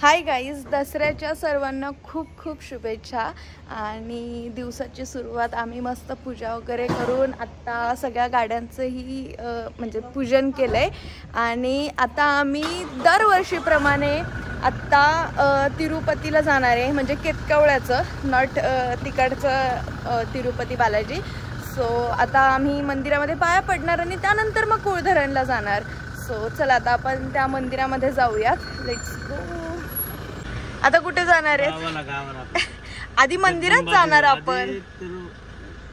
Hi guys, दसऱ्याच्या सर्वांना खूप खूप शुभेच्छा. आणि दिवसाची सुरुवात आम्ही मस्त पूजा वगैरे करून आत्ता सगळ्या गाड्यांचंही म्हणजे पूजन केलं आहे. आणि आता आम्ही दरवर्षीप्रमाणे आत्ता तिरुपतीला जाणार आहे, म्हणजे केतकवळ्याचं नॉट तिकडचं तिरुपती बालाजी. सो आता आम्ही मंदिरामध्ये पाया पडणार आणि त्यानंतर मग कुळधरणला जाणार. सो चला आता आपण त्या मंदिरामध्ये जाऊयात. Let's go. आता कुठे जाणार आहे? आधी मंदिरात जाणार आपण.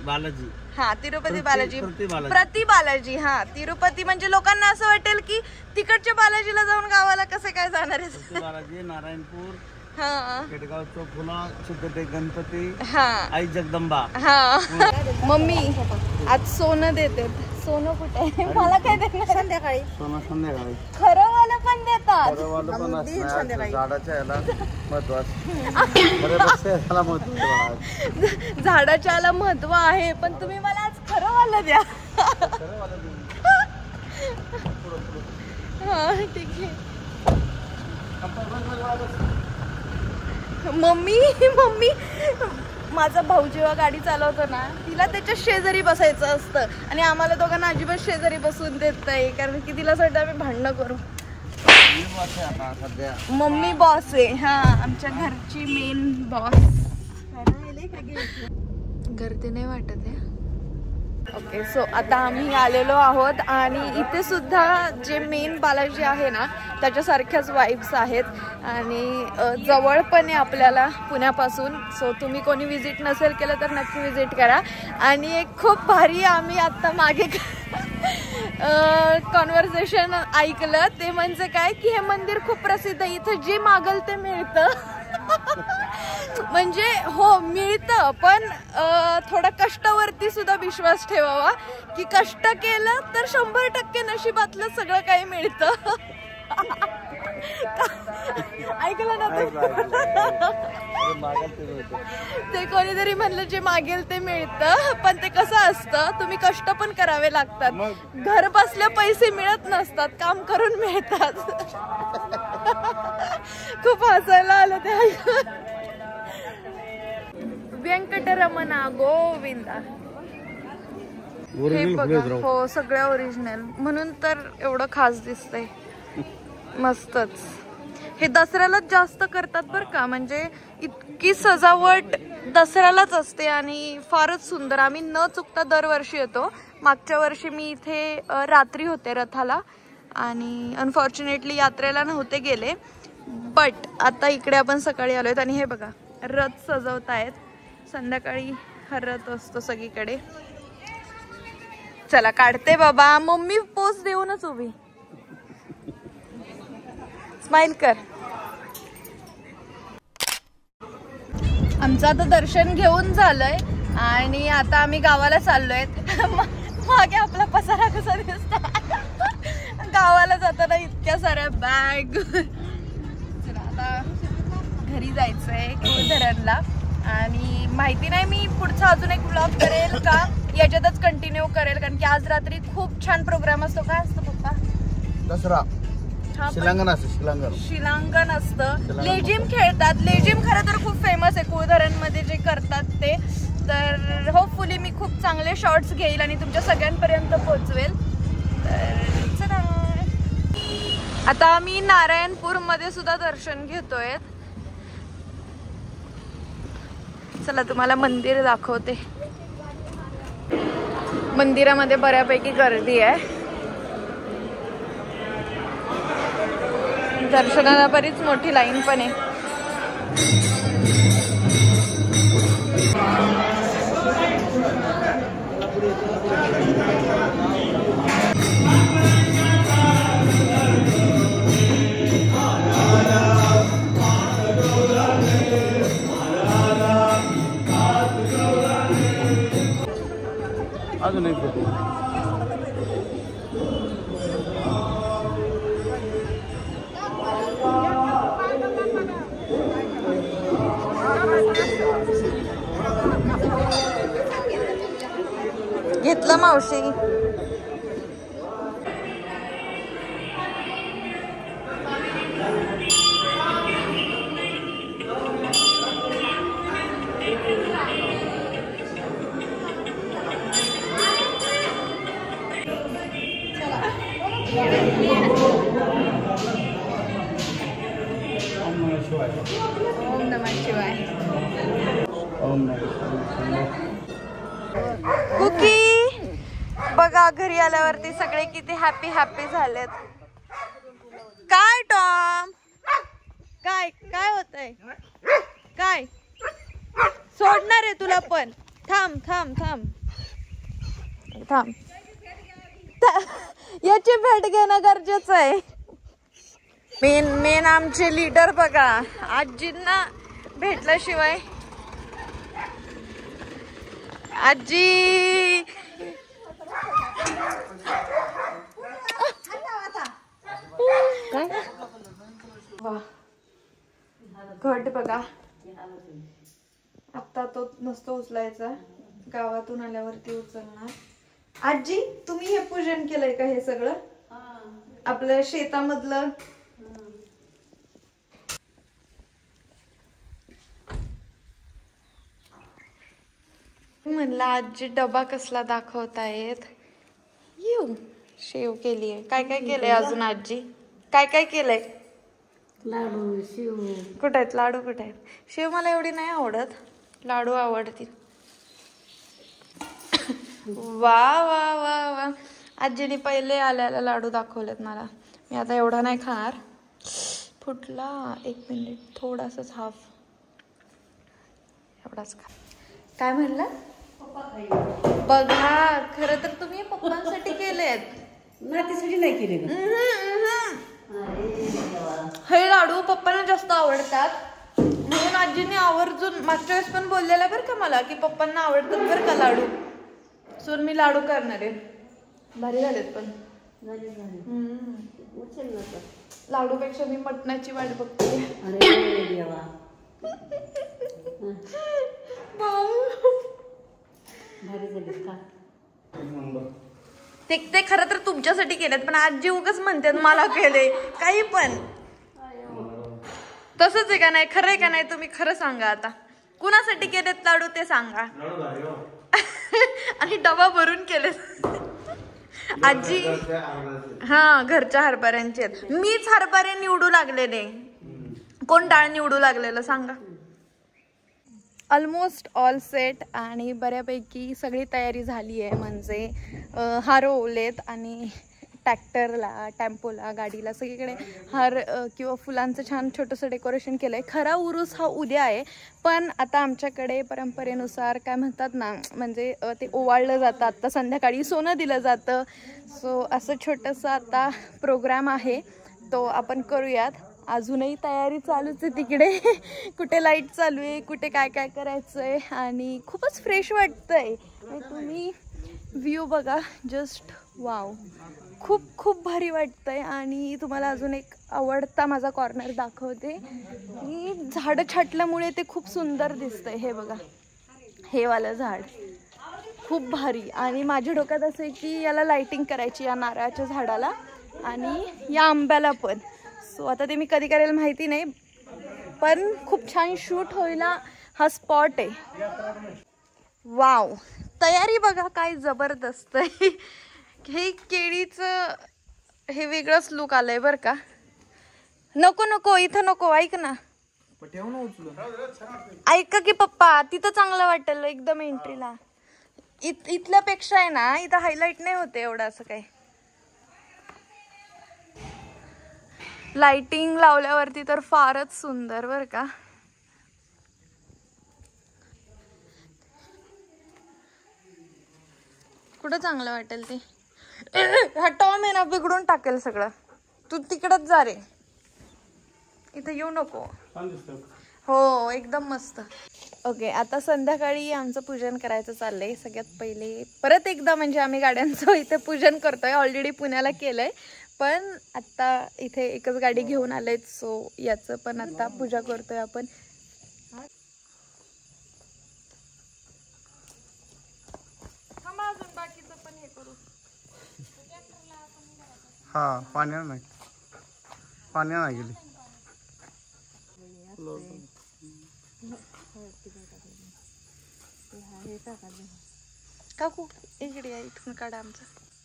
बालाजी. हा, तिरुपती बालाजी, प्रति बालाजी. हा, तिरुपती म्हणजे लोकांना असं वाटेल की तिकडच्या बालाजीला जाऊन गावाला कसे काय जाणार आहे. बालाजी, नारायणपूर, हा, केडगाव चौफुला, शुद्धते गणपती, हा, आई जगदंबा. हा. मम्मी आज सोनं देते. सोनं कुठे आहे? मला काय देणार? संध्याकाळी. सोनं संध्याकाळी. खरं वाला पण देतात. झाडाच्या याला महत्वाचं. झाडाच्या याला महत्व आहे, पण तुम्ही मला आज खरं वाला द्या. हा ठीक आहे. मम्मी माझा भाऊ जेव्हा गाडी चालवतो ना, तिला त्याच्या शेजारी बसायचं असतं आणि आम्हाला दोघांना अजिबात शेजारी बसून देत नाही, कारण की तिला असं वाटतं आम्ही भांडणं करू. मम्मी बॉस आहे. हा, आमच्या घरची मेन बॉस. गर्दी नाही वाटत आहे. ओके, सो आता आम्ही आलेलो आहोत आणि इथे सुद्धा जे मेन बालाजी आहे ना, त्याच्यासारख्याच वाईब्स आहेत आणि जवळ पण आहे आपल्याला पुण्यापासून. सो तुम्ही कोणी विजिट नसेल केलं तर नक्की विजिट करा. आणि एक खूप भारी आम्ही आत्ता मागे कॉन्व्हर्सेशन ऐकलं, ते म्हणजे काय की हे मंदिर खूप प्रसिद्ध आहे, इथं जे मागल ते मिळतं. म्हणजे हो मिळतं, पण थोडा कष्टावरती सुद्धा विश्वास ठेवावा की कष्ट केलं तर 100% नशिबातलं सगळं काही मिळतं. ऐकलं ना ते कोणीतरी म्हणलं जे मागेल ते मिळतं, पण ते कसं असतं, तुम्ही कष्ट पण करावे लागतात. घर बसल्या पैसे मिळत नसतात, काम करून मिळतात. खूप हसायला आलं ते ऐकून. व्यंकटरमणा गोविंदा. हे बघा, हो सगळ्या ओरिजिनल, म्हणून तर एवढं खास दिसतंय. मस्तच. हे दसऱ्यालाच जास्त करतात बरं का, म्हणजे इतकी सजावट दसऱ्यालाच असते आणि फारच सुंदर. आम्ही न चुकता दरवर्षी येतो. मागच्या वर्षी मी इथे रात्री होते रथाला आणि अनफॉर्च्युनेटली यात्रेला नव्हते गेले, बट आता इकडे आपण सकाळी आलोय. आणि हे बघा, रथ सजवत आहेत. संध्याकाळी हा रथ असतो सगळीकडे. चला काढते बाबा. मम्मी पोच देऊनच उभी. स्माइल कर. आमचं आता दर्शन घेऊन झालंय आणि आता आम्ही गावाला चाललोय. मागे आपला पसारा कसा दिसतो. गावाला जाताना इतक्या साऱ्या बॅग. आता घरी जायचंय कुळधरणला आणि माहिती नाही मी पुढचा अजून एक व्लॉग करेल का याच्यातच कंटिन्यू करेल, कारण की आज रात्री खूप छान प्रोग्राम असतो. काय असतो पप्पा? दसरा शिलांगण असतं. लेझिम खेळतात. लेझिम खरं तर खूप फेमस आहे कुळधरण मध्ये जे करतात ते. तर होपफुली मी खूप चांगले शॉर्ट्स घेईल आणि तुमच्या सगळ्यांपर्यंत पोहोचवेल. तर चला, आता आम्ही नारायणपूर मध्ये सुद्धा दर्शन घेतोय. चला तुम्हाला मंदिर दाखवते. मंदिरामध्ये बऱ्यापैकी गर्दी आहे. दर्शनाला बरीच मोठी लाईन पण आहे. अजून एक घेतलं मावशी. ओम नमः शिवाय. कुकी बघा घरी आल्यावरती सगळे किती हॅपी हॅपी झालेत. काय टॉम काय काय होतंय काय सोडणार आहे तुला पण. थांब थांब थांब थांब याची भेट घेणं गरजेचं आहे. मेन आमचे लीडर बघा आजींना भेटल्याशिवाय. आजी घट बघा आता तो नसतो उचलायचा, गावातून आल्यावरती उचलणार. आजी तुम्ही हे पूजन केलंय का हे सगळं आपल्या शेतामधलं? म्हणला आजी डबा कसला दाखवतायत. येऊ शेव केलीये. काय काय केलंय अजून आजी? काय काय केलंय? लाडू शेव. कुठे आहेत लाडू? कुठे आहेत? शेव मला एवढी नाही आवडत, लाडू आवडतील. वा वा वा वा. आजीने पहिले आल्याला लाडू दाखवलेत मला. मी आता एवढा नाही खाणार. फुटला. 1 मिनिट थोडासाच हाफ एवढाच खा. काय म्हणला? बघा खरं तर तुम्ही पप्पांसाठी केलेत, नातीसाठी नाही केले. हे लाडू पप्पांना जास्त आवडतात म्हणून आजीने आवर्जून मागच्या वेळेस पण बोललेला बरं का मला की पप्पांना आवडतात बरं का लाडू. सो मी लाडू करणार आहे. भारी झालेत पण. लाडूपेक्षा मी मटणाची वाट बघते. ते खरं तर तुमच्यासाठी केलेत पण आजी उगाच म्हणतात मला केले. काही पण तसंच आहे का नाही? खरं आहे का नाही? तुम्ही खरं सांगा आता. कुणासाठी केलेत लाडू ते सांगा. आणि डबा भरून केलेत आजी. हा घरच्या हरभऱ्यांचे. मीच हरभरे निवडू लागलेले. कोण डाळ निवडू लागलेलं सांगा. ऑलमोस्ट ऑल सेट आणि बऱ्यापैकी सगळी तयारी झाली आहे. म्हणजे हार ओवलेत आणि ट्रॅक्टरला, टेम्पोला, गाडीला सगळीकडे हार किंवा फुलांचं छान छोटंसं डेकोरेशन केलं आहे. खरा उरूस हा उद्या आहे पण आता आमच्याकडे परंपरेनुसार काय म्हणतात ना, म्हणजे ते ओवाळलं जातं. आत्ता संध्याकाळी सोनं दिलं जातं. सो असं छोटंसं आता प्रोग्राम आहे तो आपण करूयात. अजूनही तयारी चालूच आहे तिकडे. कुठे लाईट चालू आहे, कुठे काय काय करायचं आहे आणि खूपच फ्रेश वाटतंय. तुम्ही व्ह्यू बघा जस्ट वाव. खूप खूप भारी वाटतंय. आणि तुम्हाला अजून एक आवडता माझा कॉर्नर दाखवते की झाडं छाटल्यामुळे ते खूप सुंदर दिसतंय. हे बघा हे वालं झाड खूप भारी. आणि माझ्या डोक्यात असं आहे की याला लाइटिंग करायची या नारळाच्या झाडाला आणि या आंब्याला पण. सो आता ते मी कधी करेल माहिती नाही पण खूप छान शूट होईल हा स्पॉट आहे. वाव तयारी बघा काय जबरदस्त आहे. हे केळीचं हे वेगळंच लुक आलंय बरं का. नको नको इथं नको. ऐक ना ऐका की पप्पा तिथं चांगलं वाटेल एकदम एंट्रीला. इथल्यापेक्षा आहे ना इथं हायलाइट नाही होते एवढं असं काही. लाइटिंग लावल्यावरती तर फारच सुंदर बरं का. कुठं चांगलं वाटेल ते. हा टॉम आहे ना बिघडून टाकेल सगळं. तू तिकडच जा रे, इथं येऊ नको. हो एकदम मस्त. ओके आता संध्याकाळी आमचं पूजन करायचं चाललंय. सगळ्यात पहिले परत एकदा म्हणजे आम्ही गाड्यांचं इथे पूजन करतोय. ऑलरेडी पुण्याला केलंय पण आता इथे एकच गाडी घेऊन आलेत. सो याचं पण आता पूजा करतोय आपण. अजून बाकीचं पण हे करू. हा पाण्या नाही गेली. काकू इकडे या, इथून काढा आमचा.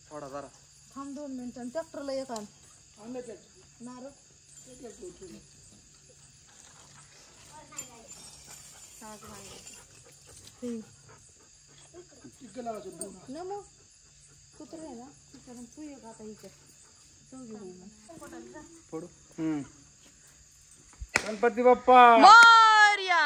थोडा जरा थांब 2 मिनिटं ट्रॅक्टरला येतात. गणपती बाप्पा मोरया.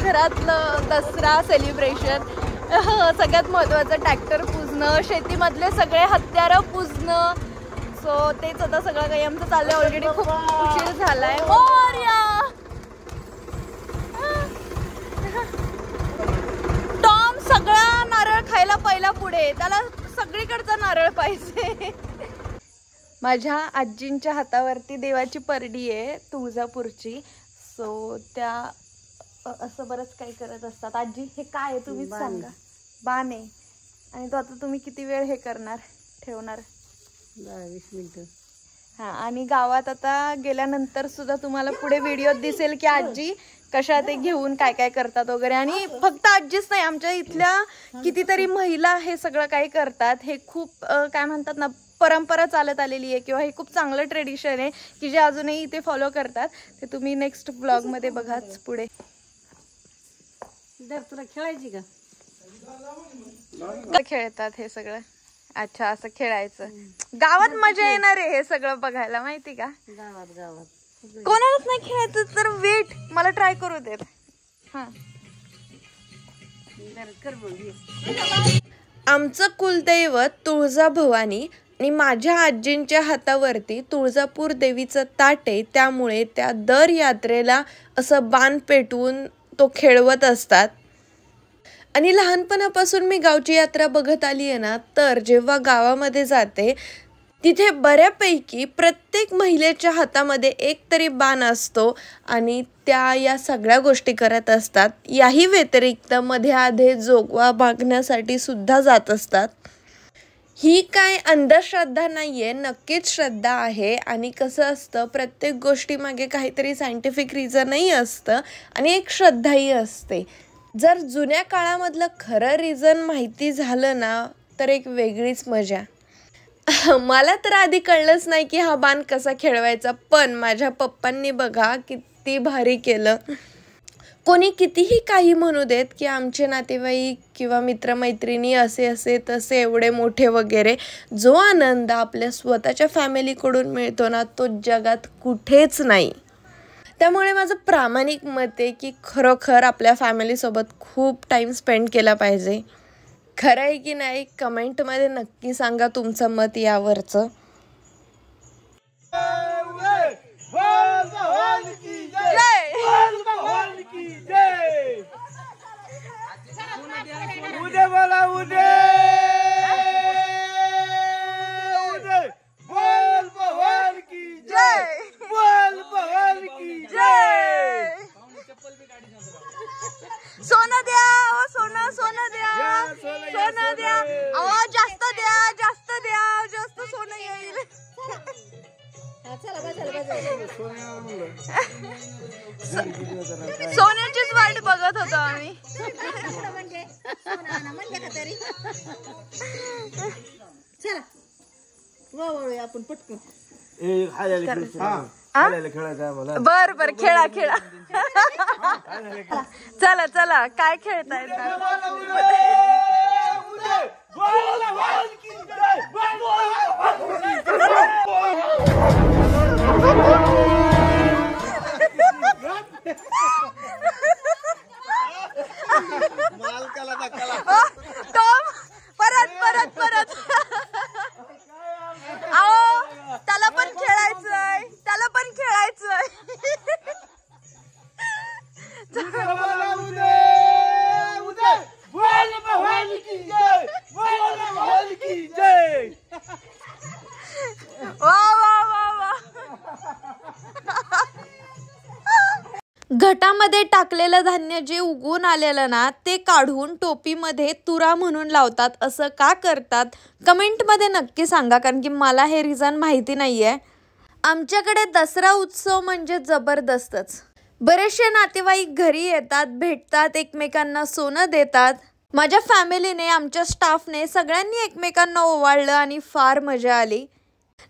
घरातलं दसरा सेलिब्रेशन. सगळ्यात महत्त्वाचं ट्रॅक्टर पुजणं, शेतीमधले सगळे हत्यारं पुजणं. सो तेच आता सगळं काही आमचं चाललंय. ऑलरेडी खूप उशीर झालाय. टॉम सगळा नारळ खायला पहिला पुढे, त्याला सगळीकडचा नारळ पाहिजे. माझ्या आजींच्या हातावरती देवाची परडी आहे तुळजापूरची. सो त्या असं बरंच काही करत असतात. आजी हे काय आहे तुम्हीच सांगा. बाण आहे. आणि तो आता तुम्ही किती वेळ हे करणार, ठेवणार? 10-20 मिनिटं. हा. आणि गावात आता गेल्यानंतर सुद्धा तुम्हाला पुढे व्हिडिओ दिसेल की आजी कशा ते घेऊन काय काय करतात वगैरे. आणि फक्त आजीच नाही, आमच्या इथल्या कितीतरी महिला हे सगळं काही करतात. हे खूप काय म्हणतात ना, परंपरा चालत आलेली आहे किंवा हे खूप चांगलं ट्रेडिशन आहे की जे अजूनही इथे फॉलो करतात. ते तुम्ही नेक्स्ट ब्लॉग मध्ये बघाच पुढे. तुला खेळायची का? खेळतात हे सगळं. अच्छा, असं खेळायचं. गावात मजा येणार आहे हे सगळं बघायला, माहिती का? गावात कोणालाच नाही खेळायचं तर वेट, मला ट्राय करू देत. हा. आमचं कुलदैवत तुळजाभवानी आणि माझ्या आजींच्या हातावरती तुळजापूर देवीचं ताट आहे. त्यामुळे त्या दर यात्रेला असं बाण पेटवून तो खेळवत असतात. आणि लहानपणापासून मी गावची यात्रा बघत आली आहे ना, तर जेव्हा गावामध्ये जाते तिथे बऱ्यापैकी प्रत्येक महिलेच्या हातामध्ये एक तरी बाण असतो आणि त्या या सगळ्या गोष्टी करत असतात. याही व्यतिरिक्त मध्ये आधे जोगवा मागण्यासाठी सुद्धा जात असतात. ही काय अंधश्रद्धा नाहीये, नक्कीच श्रद्धा आहे. आणि कसं असतं, प्रत्येक गोष्टीमागे काहीतरी सायंटिफिक रिझनही असतं आणि एक श्रद्धाही असते. जर जुन्या काळामधलं खरं रिझन माहिती झालं ना, तर एक वेगळीच मजा. मला तर आधी कळलंच नाही की हा बाण कसा खेळवायचा, पण माझ्या पप्पांनी बघा किती भारी केलं. कोणी कितीही काही म्हणू देत की आमचे नातेवाईक किंवा मित्रमैत्रिणी असे तसे एवढे मोठे वगैरे, जो आनंद आपल्या स्वतःच्या फॅमिलीकडून मिळतो ना, तो जगात कुठेच नाही. त्यामुळे माझं प्रामाणिक मत आहे की खरोखर आपल्या फॅमिलीसोबत खूप टाईम स्पेंड केला पाहिजे. खरं आहे की नाही, कमेंटमध्ये नक्की सांगा तुमचं मत यावरचं. सोनं द्या, सोनं सोनं द्या, सोनं द्या. अहो जास्त द्या, जास्त द्या, जास्त सोनं येईल. सोन्याचीच वाट बघत होतो आम्ही. आपण पटकन बर बर, खेळा खेळा. चला चला, काय खेळताय? टॉम परत परत परत. आओ, त्याला पण खेळायचंय, त्याला पण खेळायचंय. घटामध्ये टाकलेलं धान्य जे उगवून आलेलं ना ते काढून टोपीमध्ये तुरा म्हणून लावतात. असं का करतात कमेंटमध्ये नक्की सांगा, कारण की मला हे रिझन माहिती नाही आहे. आमच्याकडे दसरा उत्सव म्हणजे जबरदस्तच. बरेचसे नातेवाईक घरी येतात, भेटतात, एकमेकांना सोनं देतात. माझ्या फॅमिलीने, आमच्या स्टाफने सगळ्यांनी एकमेकांना ओवाळलं आणि फार मजा आली.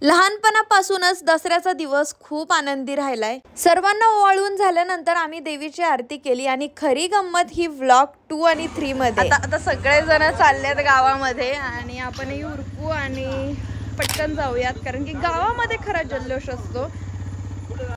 लहानपणापासूनच दसऱ्याचा दिवस खूप आनंदी राहिलाय. सर्वांना ओवाळून झाल्यानंतर आम्ही देवीची आरती केली आणि खरी गंमत ही व्लॉग 2 आणि 3 मध्ये. आता सगळेजण चाललेत गावामध्ये आणि आपणही उरकू आणि पटकन जाऊयात, कारण की गावामध्ये खरा जल्लोष असतो.